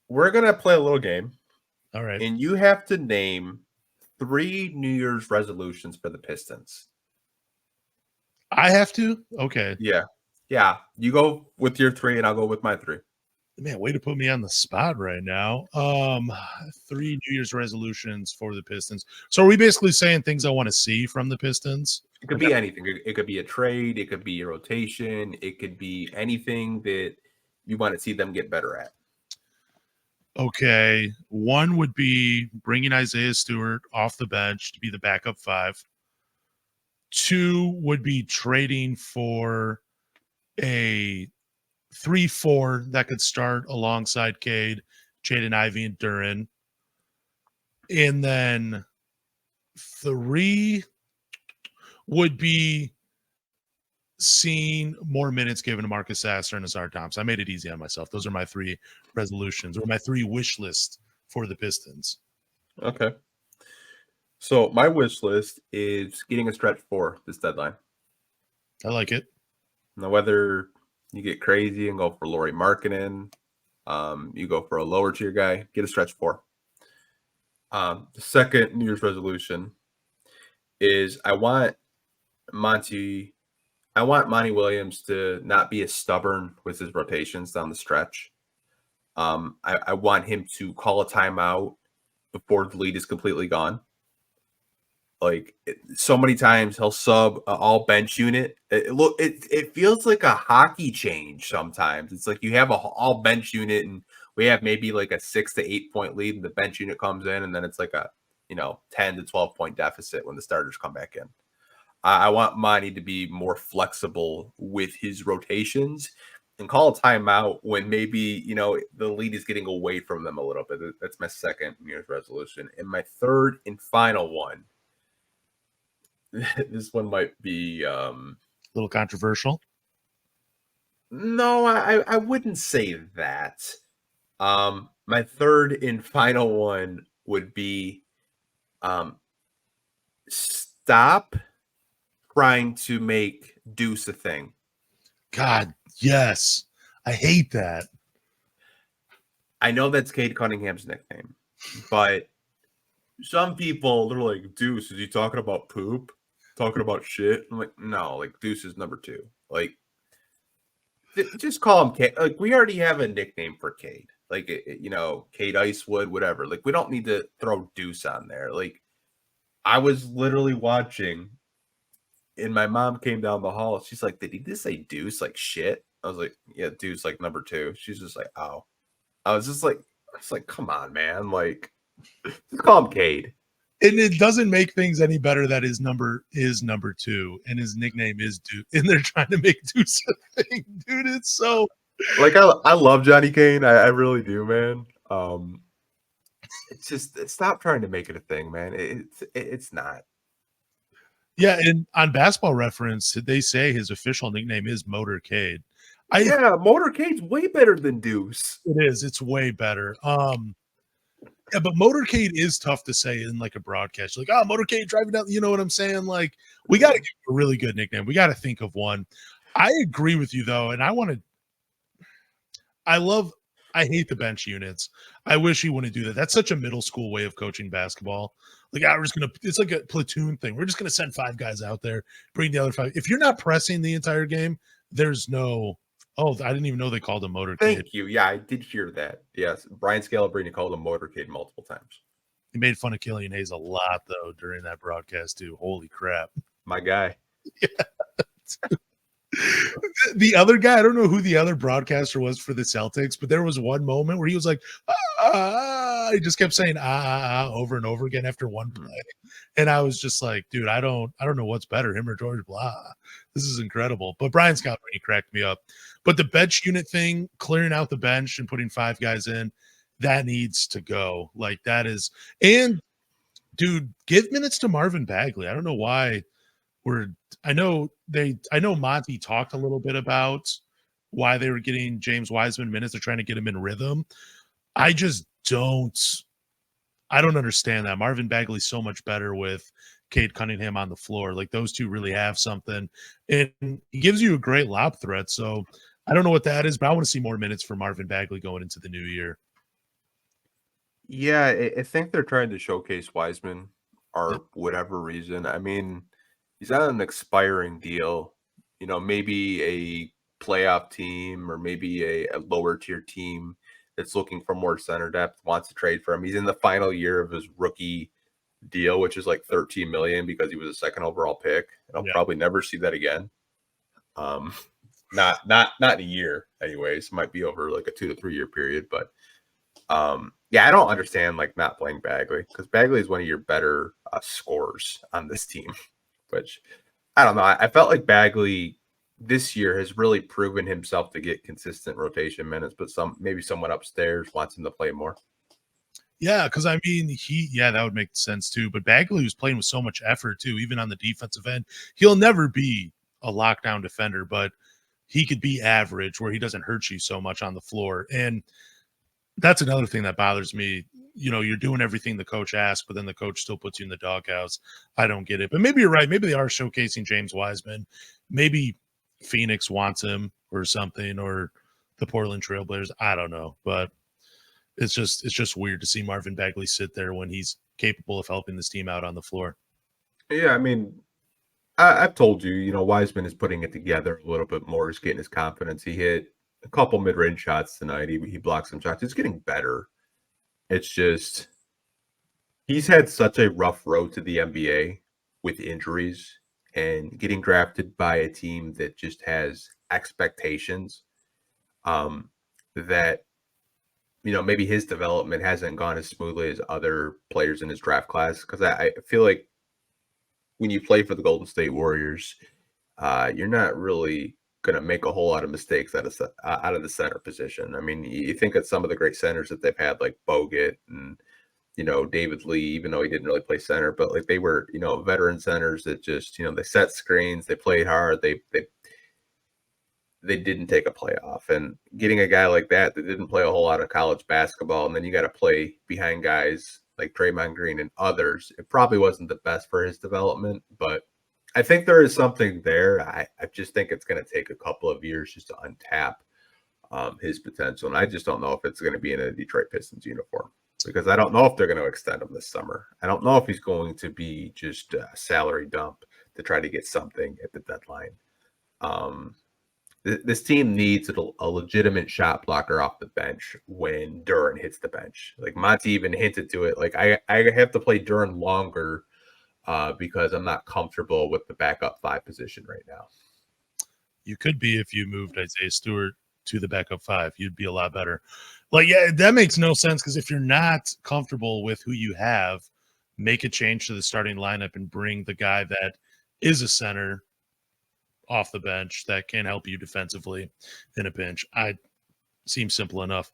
we're gonna play a little game, All right. and you have to name 3 New Year's resolutions for the Pistons. I have to? Okay. Yeah. You go with your 3, and I'll go with my 3. Man, way to put me on the spot right now. 3 New Year's resolutions for the Pistons. So are we basically saying things I want to see from the Pistons? It could be anything. It could be a trade. It could be a rotation. It could be anything that you want to see them get better at. Okay. One would be bringing Isaiah Stewart off the bench to be the backup 5. 2 would be trading for a 3-4 that could start alongside Cade, Jaden Ivey, and Duran. And then 3 would be seeing more minutes given to Marcus Sasser and Azar Thompson. I made it easy on myself. Those are my 3 resolutions, or my 3 wish list for the Pistons. Okay. So my wish list is getting a stretch 4 this deadline. I like it. Now, whether you get crazy and go for Lauri Markkanen, you go for a lower tier guy, get a stretch 4. The second New Year's resolution is I want Monty Williams to not be as stubborn with his rotations down the stretch. I want him to call a timeout before the lead is completely gone. Like so many times he'll sub an all bench unit. It feels like a hockey change sometimes. It's like you have a all bench unit and we have maybe like a 6 to 8 point lead and the bench unit comes in and then it's like a 10 to 12 point deficit when the starters come back in. I want Monty to be more flexible with his rotations and call a timeout when maybe, the lead is getting away from them a little bit. That's my second New Year's resolution. And my third and final one, this one might be a little controversial. No, I wouldn't say that. My third and final one would be stop trying to make Deuce a thing. God, yes. I hate that. I know that's Cade Cunningham's nickname, but some people, they're like, Deuce, is he talking about poop? Talking about shit? I'm like, no, like Deuce is number 2. Like, just call him Cade. Like, we already have a nickname for Cade. Like, Cade Icewood, whatever. Like, we don't need to throw Deuce on there. Like, I was literally watching, and my mom came down the hall. She's like, did he just say Deuce? Like, shit? I was like, yeah, Deuce, like, number 2. She's just like, oh. I was like, come on, man. Like, just call him Cade. And it doesn't make things any better that his number is number 2 and his nickname is Deuce. And they're trying to make Deuce a thing, dude. It's so like I love Johnny Kane. I really do, man. It's just stop trying to make it a thing, man. It's not. Yeah, and on Basketball Reference, they say his official nickname is Motorcade. Motorcade's way better than Deuce. It is. It's way better. Yeah, but Motorcade is tough to say in like a broadcast. Like, Motorcade driving down. You know what I'm saying? Like, we got to give a really good nickname. We got to think of one. I agree with you though, and I hate the bench units. I wish he wouldn't do that. That's such a middle school way of coaching basketball. Like, it's like a platoon thing. We're just gonna send 5 guys out there, bring the other 5. If you're not pressing the entire game, there's no. Oh, I didn't even know they called him Motorcade. Thank you. Yeah, I did hear that. Yes, Brian Scalabrine called him Motorcade multiple times. He made fun of Killian Hayes a lot though during that broadcast too. Holy crap, my guy. Yeah. The other guy, I don't know who the other broadcaster was for the Celtics, but there was one moment where he was like, he just kept saying over and over again after one play. And I was just like, dude, I don't know what's better, him or George Blah. This is incredible. But Brian Scott really cracked me up. But the bench unit thing, clearing out the bench and putting 5 guys in, that needs to go. Like, that is, and dude, give minutes to Marvin Bagley. I don't know why I know Monty talked a little bit about why they were getting James Wiseman minutes. They're trying to get him in rhythm. I don't understand that. Marvin Bagley's so much better with Cade Cunningham on the floor. Like, those two really have something. And he gives you a great lob threat. So I don't know what that is, but I want to see more minutes for Marvin Bagley going into the new year. Yeah, I think they're trying to showcase Wiseman Yep. or whatever reason. I mean, he's on an expiring deal. Maybe a playoff team or maybe a lower tier team that's looking for more center depth wants to trade for him. He's in the final year of his rookie deal, which is like 13 million because he was a second overall pick. And I'll Yeah. probably never see that again. Um, not in a year, anyways. Might be over like a 2 to 3 year period, but yeah, I don't understand like not playing Bagley because Bagley is one of your better scorers on this team. Which I don't know. I felt like Bagley this year has really proven himself to get consistent rotation minutes, but maybe someone upstairs wants him to play more. Yeah, because I mean, that would make sense too. But Bagley was playing with so much effort too, even on the defensive end. He'll never be a lockdown defender, but he could be average where he doesn't hurt you so much on the floor. And that's another thing that bothers me. You're doing everything the coach asks, but then the coach still puts you in the doghouse. I don't get it. But maybe you're right. Maybe they are showcasing James Wiseman. Maybe Phoenix wants him or something, or the Portland Trailblazers. I don't know. But it's just weird to see Marvin Bagley sit there when he's capable of helping this team out on the floor. Yeah, I mean, I've told you, Wiseman is putting it together a little bit more. He's getting his confidence. He hit a couple mid-range shots tonight. He blocked some shots. It's getting better. It's just he's had such a rough road to the NBA with injuries and getting drafted by a team that just has expectations that maybe his development hasn't gone as smoothly as other players in his draft class. Because I feel like when you play for the Golden State Warriors, you're not really going to make a whole lot of mistakes out of the center position. I mean, you think of some of the great centers that they've had, like Bogut and David Lee, even though he didn't really play center, but like they were veteran centers that just they set screens, they played hard, they didn't take a playoff. And getting a guy like that didn't play a whole lot of college basketball, and then you got to play behind guys like Draymond Green and others, it probably wasn't the best for his development. But I think there is something there. I just think it's going to take a couple of years just to untap his potential. And I just don't know if it's going to be in a Detroit Pistons uniform, because I don't know if they're going to extend him this summer. I don't know if he's going to be just a salary dump to try to get something at the deadline. This team needs a legitimate shot blocker off the bench when Duren hits the bench. Like Monty even hinted to it. Like I have to play Duren longer because I'm not comfortable with the backup 5 position right now. You could be if you moved Isaiah Stewart to the backup 5. You'd be a lot better. Like, yeah, that makes no sense, because if you're not comfortable with who you have, make a change to the starting lineup and bring the guy that is a center off the bench that can help you defensively in a pinch. Seems simple enough.